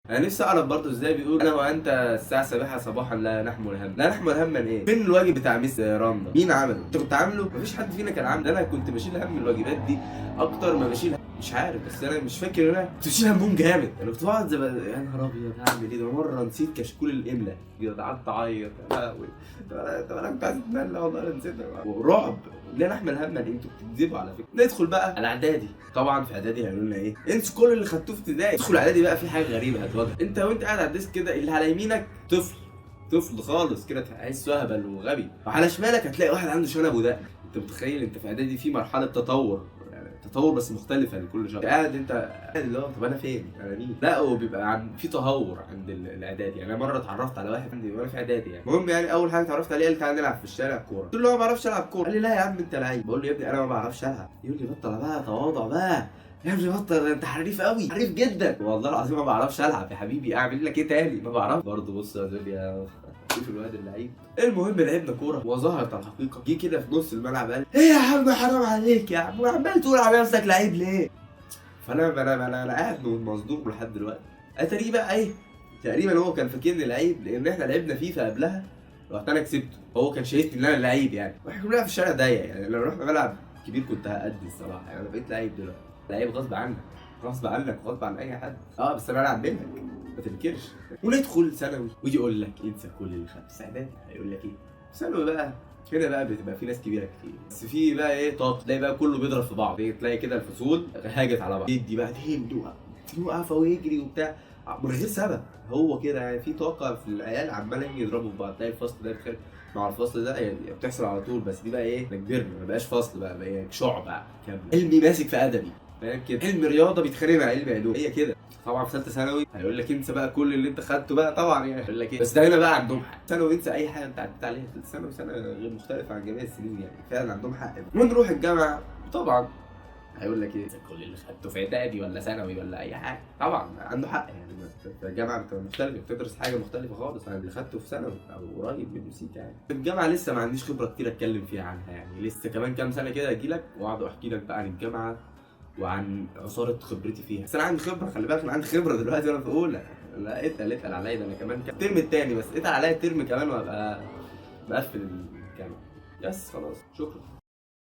انا نفسي اعرف برضه ازاي بيقول انا وانت الساعه 7 صباحا لا نحمل هم. لا نحمل هما ايه؟ فين الواجب بتاع ميس رندا؟ مين عمله؟ انت كنت عامله؟ مفيش حد فينا كان عامله. انا كنت بشيل هم الواجبات دي اكتر ما بشيل هم. مش عارف، بس انا مش فاكر ان انا كنت بشيل همهم جامد. انا كنت بقعد يا نهار ابيض هعمل ايه ده؟ مره نسيت كشكول الاملاء قعدت اعيط يا لهوي. طب انا كنت عايز اتمنى والله انا نسيتها ورعب. لا نحمل هما دي انتوا بتكذبوا على فكره. ندخل بقى على اعدادي. طبعا في اعدادي هيقولوا لنا ايه؟ انسوا كل اللي خدتوه في ابتدائي. ادخل اعدادي بقى في حاجه غريبه هتواجهك. انت وانت قاعد على الديسك كده اللي على يمينك طفل خالص كده تحسه اهبل وغبي، وعلى شمالك هتلاقي واحد عنده شنب ودقن. انت متخيل انت في اعدادي في مرحله تطور، يعني تطور بس مختلفه لكل شخص. قاعد انت قاعد اللي هو طب انا فين؟ انا مين؟ لا وبيبقى في تهور عند الاعدادي. يعني انا مره اتعرفت على واحد عندي وانا في اعدادي يعني. المهم يعني اول حاجه اتعرفت عليه قال لي تعالى نلعب في الشارع كوره. قلت له انا ما بعرفش العب كوره. قال لي لا يا عم انت لعيب. بقول له يا ابني انا ما بعرفش العب. يقول لي بطل بقى تواضع بقى يا ابني، بطل انت حريف قوي، حريف جدا. والله العظيم ما بعرفش العب يا حبيبي، اعمل لك ايه تاني؟ ما بعرفش برضه. بص يا زوليا شوف الواد اللعيب. المهم لعبنا كوره وظهرت الحقيقه. جه كده في نص الملعب قال ايه يا عم حرام عليك يا عم، عمال تقول على نفسك لعيب ليه؟ فانا قاعد مصدوم لحد دلوقتي. اتاري بقى ايه؟ تقريبا هو كان فاكرني لعيب لان احنا لعبنا فيفا قبلها، رحت انا كسبته. هو كان شايفني ان انا لعيب يعني. واحنا كنا بنلعب في الشارع ضيق يعني. لو رحنا ملعب كبير كنت هأدي الصراحه يعني. انا بقيت لعيب دلوقتي، لعيب غصب عنك، غصب عنك وغصب عن اي حد. بس انا العب منك ما تنكرش. وندخل ثانوي ويجي يقول لك انسى كل اللي خدته في اعدادي. هيقول لك ايه؟ ثانوي بقى هنا بقى بتبقى في ناس كبيره كتير، بس في بقى ايه طاقه. تلاقي بقى كله بيضرب في بعض. تلاقي كده الفصول هاجت على بعض، يدي بقى واقفه ويجري وبتاع من غير سبب. هو كده يعني في طاقه في العيال عمالين يضربوا في بعض. تلاقي الفصل ده بيتخانق مع الفصل ده، يعني بتحصل على طول. بس دي بقى ايه؟ احنا كبرنا ما بقاش فصل بقى شعب كامله. علمي ماسك في ادبي، فاهم كده؟ علم رياضه بيتخانق مع علم علوم، هي كده. طبعا في ثالثه ثانوي هيقول لك انسى بقى كل اللي انت خدته بقى طبعا يعني. هيقول لك ايه؟ بس ده هنا بقى عندهم حق. ثانوي انسى اي حاجه انت عديت عليها. ثالثه ثانوي سنه غير مختلفه عن جميع السنين يعني. فعلا عندهم حق. ونروح الجامعه طبعا هيقول لك ايه؟ كل اللي خدته في اعدادي ولا ثانوي ولا اي حاجه. طبعا عنده حق يعني. في الجامعه بتبقى مختلفه، بتدرس حاجه مختلفه خالص عن اللي خدته في ثانوي او قريب من نسيت يعني. في الجامعه لسه ما عنديش خبره كتير اتكلم فيها عنها يعني. لسه كمان كام سنه كده اجي لك واقعد احكي لك بقى عن الجامعه وعن عصاره خبرتي فيها. بس انا عندي خبره، خلي بالك انا عندي خبره دلوقتي وانا في اولى. لا اتقل عليا ده. انا كمان الترم الثاني بس اتقل عليا الترم كمان وابقى مقفل الجامعه. بس خلاص شكرا.